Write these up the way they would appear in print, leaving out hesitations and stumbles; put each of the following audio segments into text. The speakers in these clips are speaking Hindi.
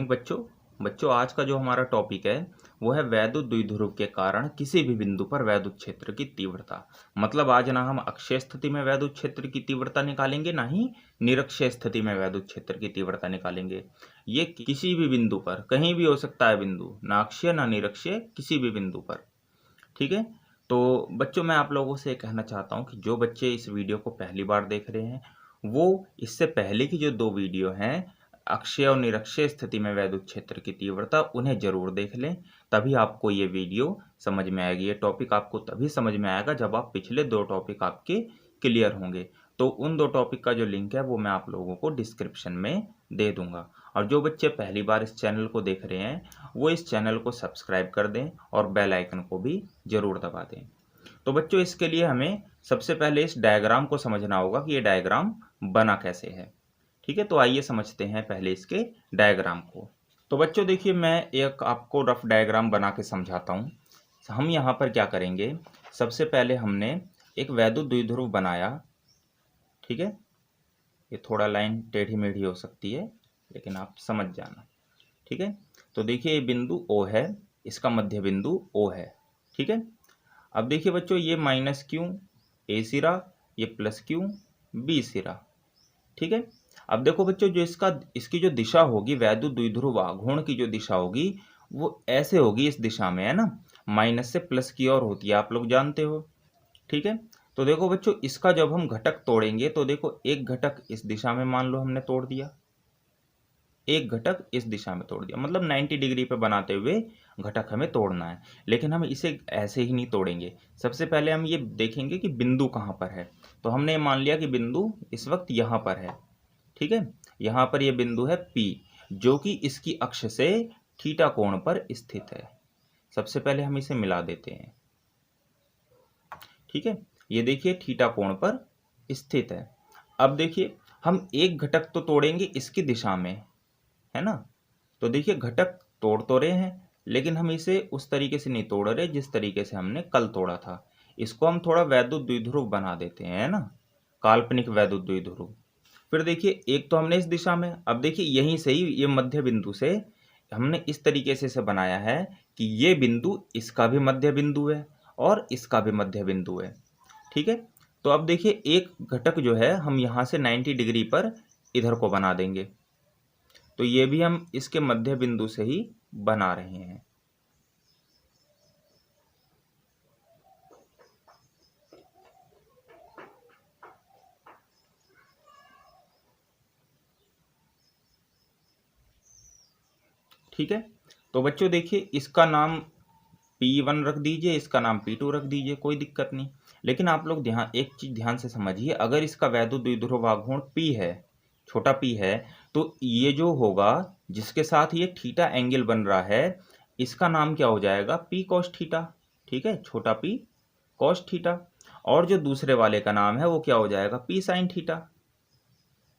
मॉर्निंग बच्चों। आज का जो हमारा टॉपिक है वो है वैद्युत द्विध्रुव के कारण किसी भी बिंदु पर वैद्युत क्षेत्र की तीव्रता। मतलब आज ना हम अक्षीय स्थिति में वैद्युत क्षेत्र की तीव्रता निकालेंगे, ना ही निरक्षीय स्थिति में वैद्युत क्षेत्र की तीव्रता निकालेंगे। ये किसी भी बिंदु पर, कहीं भी हो सकता है बिंदु, ना अक्षीय ना निरक्षीय, किसी भी बिंदु पर। ठीक है। तो बच्चों मैं आप लोगों से कहना चाहता हूँ कि जो बच्चे इस वीडियो को पहली बार देख रहे हैं वो इससे पहले की जो 2 वीडियो हैं अक्षीय और निरक्षीय स्थिति में वैद्युत क्षेत्र की तीव्रता, उन्हें जरूर देख लें। तभी आपको ये वीडियो समझ में आएगी। ये टॉपिक आपको तभी समझ में आएगा जब आप पिछले 2 टॉपिक आपके क्लियर होंगे। तो उन 2 टॉपिक का जो लिंक है वो मैं आप लोगों को डिस्क्रिप्शन में दे दूंगा। और जो बच्चे पहली बार इस चैनल को देख रहे हैं वो इस चैनल को सब्सक्राइब कर दें और बेल आइकन को भी जरूर दबा दें। तो बच्चों इसके लिए हमें सबसे पहले इस डायग्राम को समझना होगा कि ये डायग्राम बना कैसे है। ठीक है, तो आइए समझते हैं पहले इसके डायग्राम को। तो बच्चों देखिए, मैं एक आपको रफ डायग्राम बना के समझाता हूँ। हम यहाँ पर क्या करेंगे, सबसे पहले हमने एक वैद्युत द्विध्रुव बनाया। ठीक है, ये थोड़ा लाइन टेढ़ी मेढ़ी हो सकती है लेकिन आप समझ जाना। ठीक है, तो देखिए ये बिंदु O है, इसका मध्य बिंदु O है। ठीक है, अब देखिए बच्चों ये माइनस Q A सिरा, ये प्लस Q B सिरा। ठीक है, अब देखो बच्चों जो इसकी जो दिशा होगी, वैद्युत द्विध्रुव आघूर्ण की जो दिशा होगी वो ऐसे होगी, इस दिशा में, है ना, माइनस से प्लस की ओर होती है, आप लोग जानते हो। ठीक है, तो देखो बच्चों इसका जब हम घटक तोड़ेंगे तो देखो एक घटक इस दिशा में मान लो हमने तोड़ दिया, एक घटक इस दिशा में तोड़ दिया, मतलब 90 डिग्री पे बनाते हुए घटक हमें तोड़ना है। लेकिन हम इसे ऐसे ही नहीं तोड़ेंगे, सबसे पहले हम ये देखेंगे कि बिंदु कहाँ पर है। तो हमने मान लिया कि बिंदु इस वक्त यहाँ पर है। ठीक है, यहाँ पर ये बिंदु है P, जो कि इसकी अक्ष से थीटा कोण पर स्थित है। सबसे पहले हम इसे मिला देते हैं। ठीक है, ये देखिए थीटा कोण पर स्थित है। अब देखिए हम एक घटक तो तोड़ेंगे इसकी दिशा में, है ना। तो देखिए घटक तोड़ तो रहे हैं लेकिन हम इसे उस तरीके से नहीं तोड़ रहे जिस तरीके से हमने कल तोड़ा था। इसको हम थोड़ा वैद्युत द्विध्रुव बना देते हैं, है ना, काल्पनिक वैद्युत द्विध्रुव। फिर देखिए एक तो हमने इस दिशा में, अब देखिए यहीं से ही ये मध्य बिंदु से हमने इस तरीके से इसे बनाया है कि ये बिंदु इसका भी मध्य बिंदु है और इसका भी मध्य बिंदु है। ठीक है, तो अब देखिए एक घटक जो है हम यहाँ से 90 डिग्री पर इधर को बना देंगे, तो ये भी हम इसके मध्य बिंदु से ही बना रहे हैं। ठीक है, तो बच्चों देखिए इसका नाम P1 रख दीजिए, इसका नाम P2 रख दीजिए, कोई दिक्कत नहीं। लेकिन आप लोग एक चीज ध्यान से समझिए, अगर इसका वैद्युत द्विध्रुव आघूर्ण P है, छोटा p है, तो ये जो होगा जिसके साथ ये थीटा एंगल बन रहा है, इसका नाम क्या हो जाएगा, P cos थीटा। ठीक है, छोटा p cos थीटा। और जो दूसरे वाले का नाम है वो क्या हो जाएगा, P sin थीटा।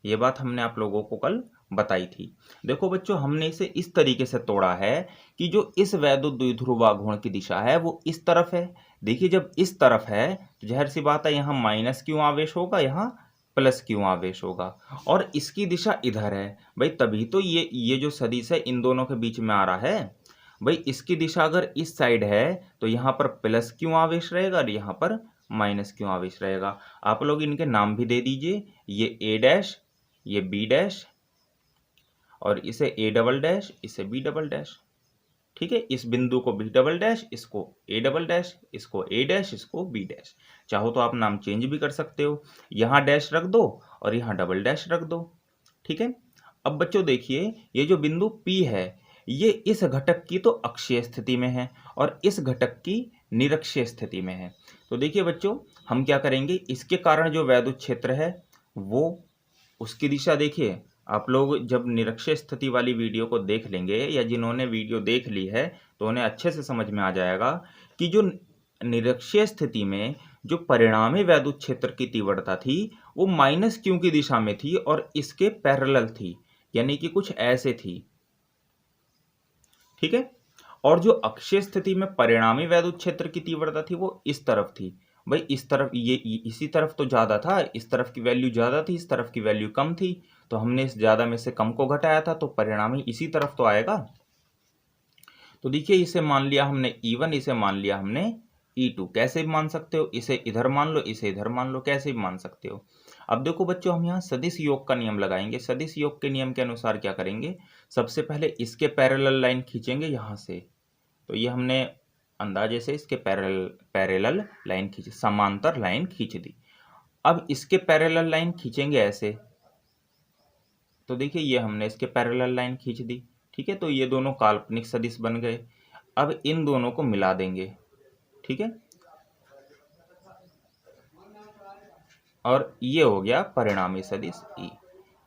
ये बात हमने आप लोगों को कल बताई थी। देखो बच्चों हमने इसे इस तरीके से तोड़ा है कि जो इस वैद्युत द्विध्रुव आघूर्ण की दिशा है वो इस तरफ है। देखिए जब इस तरफ है तो जाहिर सी बात है यहाँ माइनस क्यों आवेश होगा, यहाँ प्लस क्यों आवेश होगा, और इसकी दिशा इधर है भाई, तभी तो ये जो सदिश है इन दोनों के बीच में आ रहा है। भाई इसकी दिशा अगर इस साइड है तो यहाँ पर प्लस क्यों आवेश रहेगा और यहाँ पर माइनस क्यों आवेश रहेगा। आप लोग इनके नाम भी दे दीजिए, ये ए डैश, ये बी डैश, और इसे ए डबल डैश, इसे बी डबल डैश। ठीक है, इस बिंदु को बी डबल डैश, इसको ए डबल डैश, इसको ए डैश, इसको बी डैश। चाहो तो आप नाम चेंज भी कर सकते हो, यहाँ डैश रख दो और यहाँ डबल डैश रख दो। ठीक है, अब बच्चों देखिए ये जो बिंदु P है ये इस घटक की तो अक्षीय स्थिति में है और इस घटक की निरक्षीय स्थिति में है। तो देखिए बच्चों हम क्या करेंगे, इसके कारण जो वैद्युत क्षेत्र है वो, उसकी दिशा देखिए, आप लोग जब निरक्षीय स्थिति वाली वीडियो को देख लेंगे या जिन्होंने वीडियो देख ली है तो उन्हें अच्छे से समझ में आ जाएगा कि जो निरक्षीय स्थिति में जो परिणामी वैद्युत क्षेत्र की तीव्रता थी वो माइनस क्यू की दिशा में थी और इसके पैरेलल थी, यानी कि कुछ ऐसे थी। ठीक है, और जो अक्षीय स्थिति में परिणामी वैद्युत क्षेत्र की तीव्रता थी वो इस तरफ थी, भाई इस तरफ ये इसी तरफ तो ज़्यादा था, इस तरफ की वैल्यू ज़्यादा थी, इस तरफ की वैल्यू कम थी, तो हमने इस ज़्यादा में से कम को घटाया था, तो परिणामी इसी तरफ तो आएगा। तो देखिए इसे मान लिया हमने E1, इसे मान लिया हमने E2। कैसे भी मान सकते हो, इसे इधर मान लो, इसे इधर मान लो, कैसे भी मान सकते हो। अब देखो बच्चों, हम यहाँ सदिश योग का नियम लगाएंगे। सदिश योग के नियम के अनुसार क्या करेंगे, सबसे पहले इसके पैरेलल लाइन खींचेंगे यहाँ से। तो ये हमने अंदाजे से इसके पैरेलल लाइन खींची, समांतर लाइन खींच दी। अब इसके पैरेलल लाइन खींचेंगे ऐसे, तो देखिए ये हमने इसके पैरेलल लाइन खींच दी। ठीक है, तो ये दोनों काल्पनिक सदिश बन गए। अब इन दोनों को मिला देंगे। ठीक है, और ये हो गया परिणामी सदिश ई।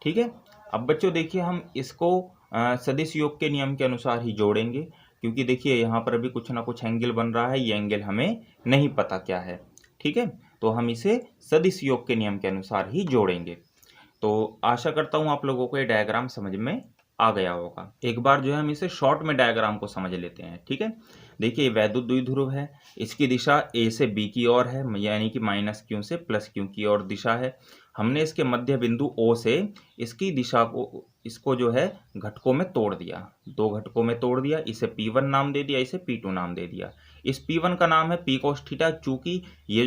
ठीक है, अब बच्चों देखिए हम इसको सदिश योग के नियम के अनुसार ही जोड़ेंगे, क्योंकि देखिए यहाँ पर अभी कुछ ना कुछ एंगल बन रहा है, ये एंगल हमें नहीं पता क्या है। ठीक है, तो हम इसे सदिश योग के नियम के अनुसार ही जोड़ेंगे। तो आशा करता हूँ आप लोगों को ये डायग्राम समझ में आ गया होगा। एक बार जो है हम इसे शॉर्ट में डायग्राम को समझ लेते हैं। ठीक है, देखिए ये वैद्युत द्विध्रुव है, इसकी दिशा ए से बी की ओर है, यानी कि -q से +q की ओर दिशा है। हमने इसके मध्य बिंदु O से इसकी दिशा को, इसको जो है घटकों में तोड़ दिया, 2 घटकों में तोड़ दिया। इसे P1 नाम दे दिया, इसे P2 नाम दे दिया। इस P1 का नाम है P cos थीटा, चूंकि ये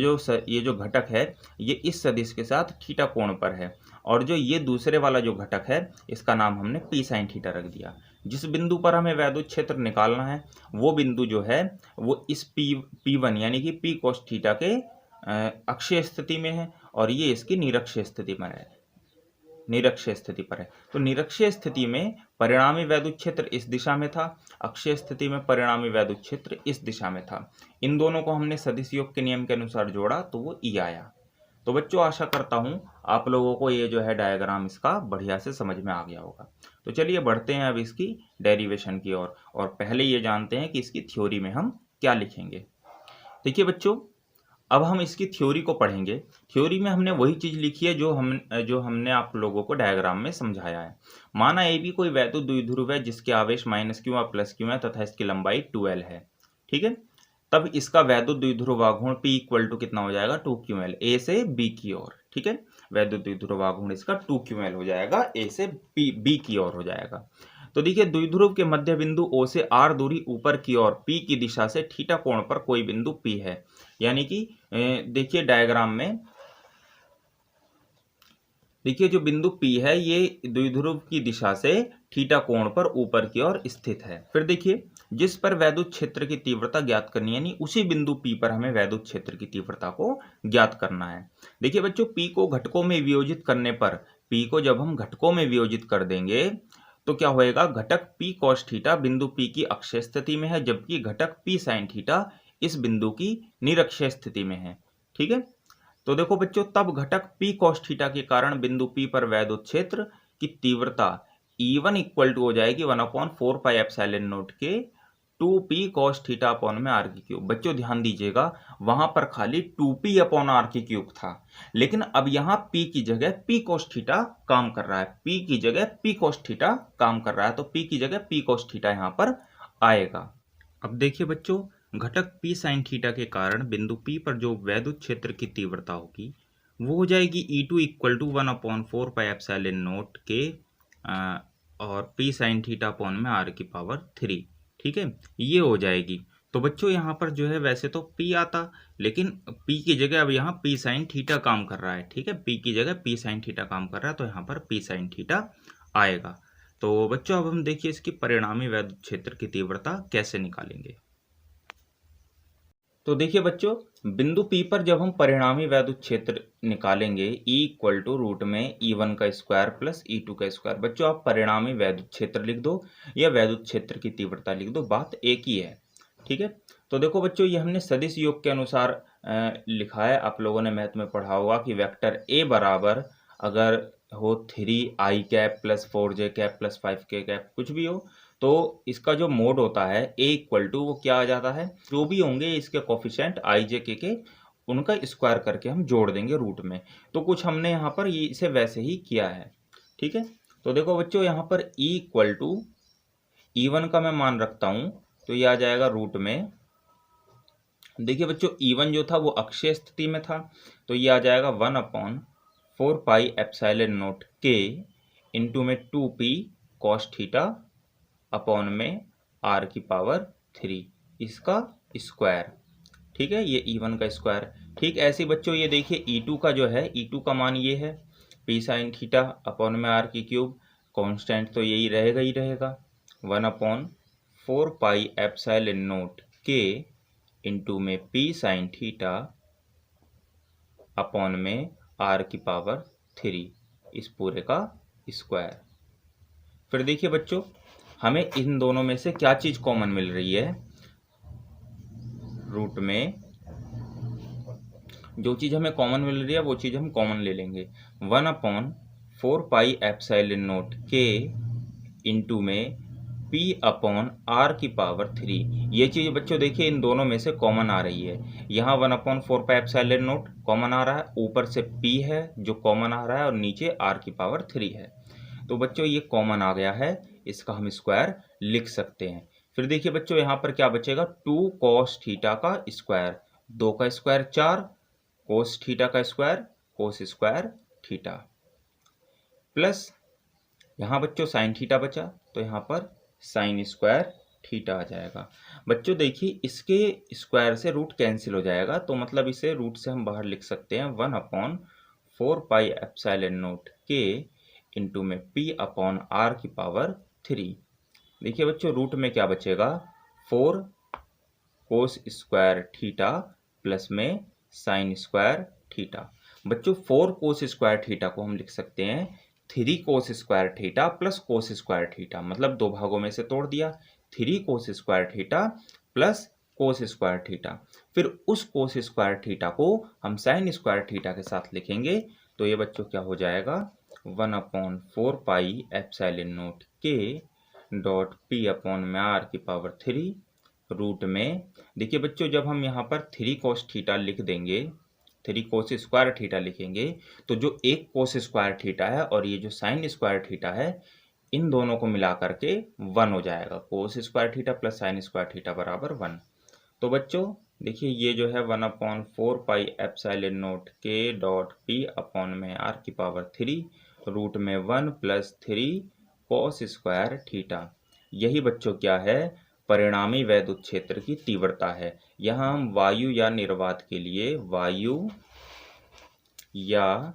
जो घटक है ये इस सदिश के साथ थीटा कोण पर है, और जो ये दूसरे वाला जो घटक है इसका नाम हमने P sin थीटा रख दिया। जिस बिंदु पर हमें वैद्युत क्षेत्र निकालना है वो बिंदु जो है वो इस P1 यानी कि P cos थीटा के अक्षीय स्थिति में है, और ये इसकी निरक्षीय स्थिति में है, निरक्षीय स्थिति पर है। तो निरक्षीय स्थिति में परिणामी वैद्युत क्षेत्र इस दिशा में था, अक्षीय स्थिति में परिणामी वैद्युत क्षेत्र इस दिशा में था। इन दोनों को हमने सदिश योग के नियम के अनुसार जोड़ा तो वो ई आया। तो बच्चों आशा करता हूँ आप लोगों को ये जो है डायग्राम इसका बढ़िया से समझ में आ गया होगा। तो चलिए बढ़ते हैं अब इसकी डेरिवेशन की ओर, और पहले ये जानते हैं कि इसकी थ्योरी में हम क्या लिखेंगे। देखिए बच्चों, अब हम इसकी थ्योरी को पढ़ेंगे। थ्योरी में हमने वही चीज़ लिखी है जो हमने आप लोगों को डायग्राम में समझाया है। माना ए बी कोई वैद्युत द्विध्रुव है जिसके आवेश -q और +q है तथा इसकी लंबाई 2l है। ठीक है, तब इसका वैद्युत द्विध्रुव आघूर्ण P इक्वल टू कितना हो जाएगा, 2ql, ए से बी की ओर। ठीक है, वैद्युत द्विध्रुव आघूर्ण इसका 2ql हो जाएगा, ए से बी की ओर हो जाएगा। तो देखिए द्विध्रुव के मध्य बिंदु O से r दूरी ऊपर की ओर P की दिशा से थीटा कोण पर कोई बिंदु P है, यानी कि देखिए डायग्राम में देखिए जो बिंदु P है ये द्विध्रुव की दिशा से थीटा कोण पर ऊपर की ओर स्थित है। फिर देखिए जिस पर वैद्युत क्षेत्र की तीव्रता ज्ञात करनी है, यानी उसी बिंदु P पर हमें वैद्युत क्षेत्र की तीव्रता को ज्ञात करना है। देखिए बच्चों, P को घटकों में वियोजित करने पर, P को जब हम घटकों में वियोजित कर देंगे तो क्या होएगा, घटक P cos थीटा बिंदु P की अक्षीय स्थिति में है, जबकि घटक P sin थीटा इस बिंदु की निरक्षीय स्थिति में है। ठीक है, तो देखो बच्चों, तब घटक P cos थीटा के कारण बिंदु P पर वैद्युत क्षेत्र की तीव्रता E1 इक्वल टू हो जाएगी 1/4 पाई एप्सिलॉन नॉट के 2P cos थीटा अपॉन में r की क्यूब। बच्चों ध्यान दीजिएगा, वहां पर खाली 2P अपॉन r की क्यूब था, लेकिन अब यहाँ P की जगह P cos थीटा काम कर रहा है, P की जगह P cos थीटा काम कर रहा है, तो P की जगह P cos थीटा यहाँ पर आएगा। अब देखिए बच्चों, घटक P sin थीटा के कारण बिंदु P पर जो वैद्युत क्षेत्र की तीव्रता होगी वो हो जाएगी E2 equal to 1/4 pi epsilon naught के और P sin थीटा अपॉन में r की पावर 3। ठीक है, ये हो जाएगी। तो बच्चों यहाँ पर जो है वैसे तो P आता, लेकिन P की जगह अब यहाँ P sin थीटा काम कर रहा है। ठीक है, P की जगह P sin थीटा काम कर रहा है, तो यहाँ पर P sin थीटा आएगा। तो बच्चों अब हम देखिए इसकी परिणामी वैद्युत क्षेत्र की तीव्रता कैसे निकालेंगे। तो देखिए बच्चों, बिंदु P पर जब हम परिणामी वैद्युत क्षेत्र निकालेंगे E इक्वल टू रूट में E1 का स्क्वायर प्लस E2 का स्क्वायर। बच्चों आप परिणामी वैद्युत क्षेत्र लिख दो या वैद्युत क्षेत्र की तीव्रता लिख दो, बात एक ही है। ठीक है, तो देखो बच्चों, ये हमने सदिश योग के अनुसार लिखा है। आप लोगों ने मैथ में पढ़ा होगा कि वेक्टर A बराबर अगर हो 3i cap plus 4j cap plus 5k cap कुछ भी हो, तो इसका जो मोड होता है A इक्वल टू वो क्या आ जाता है, जो भी होंगे इसके कोफिशिएंट i j k के उनका स्क्वायर करके हम जोड़ देंगे रूट में। तो कुछ हमने यहाँ पर ये इसे वैसे ही किया है। ठीक है, तो देखो बच्चों यहाँ पर E इक्वल टू E1 का मैं मान रखता हूँ, तो ये आ जाएगा रूट में देखिए बच्चों E1 जो था वो अक्षीय स्थिति में था, तो ये आ जाएगा 1/4 पाई एप्सिलॉन नॉट के इंटू में 2p कॉस थीटा अपॉन में r⁻³ इसका स्क्वायर। ठीक है, ये E1 का स्क्वायर। ठीक ऐसे ही बच्चों ये देखिए E2 का जो है, E2 का मान ये है p साइन थीटा अपॉन में r⁻³ कांस्टेंट तो यही रहेगा ही रहेगा 1/4 पाई एप्सिलॉन नॉट के इंटू में p साइन थीटा अपॉन में r⁻³ इस पूरे का स्क्वायर। फिर देखिए बच्चों हमें इन दोनों में से क्या चीज कॉमन मिल रही है, रूट में जो चीज हमें कॉमन मिल रही है वो चीज हम कॉमन ले लेंगे। 1/4 पाई एप्सिलॉन नॉट के इंटू में p अपॉन r⁻³ ये चीज बच्चों देखिए इन दोनों में से कॉमन आ रही है। यहाँ 1/4 पाई एप्सिलॉन नॉट कॉमन आ रहा है, ऊपर से p है जो कॉमन आ रहा है और नीचे r⁻³ है। तो बच्चों ये कॉमन आ गया है, इसका हम स्क्वायर लिख सकते हैं। फिर देखिए बच्चों यहाँ पर क्या बचेगा, 2 cos थीटा का स्क्वायर, 2 का स्क्वायर 4, cos थीटा का square cos square theta, plus यहाँ बच्चों साइन थीटा बचा तो यहाँ पर साइन स्क्वायर थीटा आ जाएगा। बच्चों देखिए इसके स्क्वायर से रूट कैंसिल हो जाएगा, तो मतलब इसे रूट से हम बाहर लिख सकते हैं 1/4 पाई एप्सिलॉन नॉट के इंटू में p अपॉन r⁻³। देखिए बच्चों रूट में क्या बचेगा, 4 कोस स्क्वायर थीटा प्लस में साइन स्क्वायर थीटा। बच्चों 4 कोस स्क्वायर थीटा को हम लिख सकते हैं 3 cos square theta plus cos square theta, मतलब दो भागों में से तोड़ दिया, 3 cos square theta plus cos square theta. फिर उस कोस स्क्वायर थीटा को हम साइन स्क्वायर थीटा के साथ लिखेंगे, तो ये बच्चों क्या हो जाएगा 1/4 पाई एप्सिलॉन नॉट के डॉट p अपॉन में r⁻³ रूट में। देखिए बच्चों जब हम यहाँ पर 3 कोस थीटा लिख देंगे, 3 कोस स्क्वायर थीटा लिखेंगे, तो जो एक कोस स्क्वायर थीटा है और ये जो साइन स्क्वायर थीटा है इन दोनों को मिला करके 1 हो जाएगा, cos square theta plus sine square theta बराबर 1। तो बच्चों देखिए ये जो है 1/4 पाई एप्सिलॉन नॉट के डॉट p अपॉन में r⁻³ रूट में 1 + 3 कोस स्क्वायर थीटा, यही बच्चों क्या है, परिणामी वैद्युत क्षेत्र की तीव्रता है। यहाँ हम वायु या निर्वात के लिए, वायु या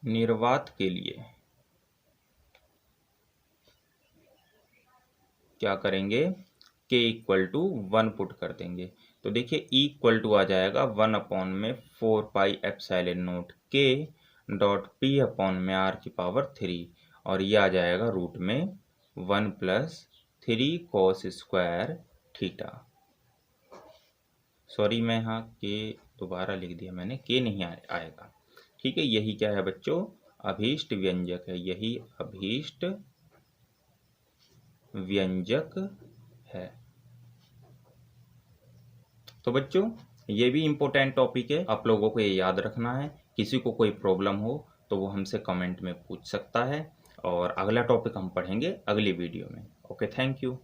निर्वात के लिए क्या करेंगे, k = 1 पुट कर देंगे। तो देखिए E = आ जाएगा 1/4 पाई एप्सिलॉन नॉट के डॉट p अपॉन में r⁻³ और ये आ जाएगा रूट में 1 + 3 कोस स्क्वायर थीटा। सॉरी मैं यहाँ के दोबारा लिख दिया मैंने, के नहीं आएगा। ठीक है, यही क्या है बच्चों, अभीष्ट व्यंजक है, यही अभीष्ट व्यंजक है। तो बच्चों ये भी इम्पोर्टेंट टॉपिक है, आप लोगों को ये याद रखना है। किसी को कोई प्रॉब्लम हो तो वो हमसे कमेंट में पूछ सकता है और अगला टॉपिक हम पढ़ेंगे अगली वीडियो में। Okay, thank you.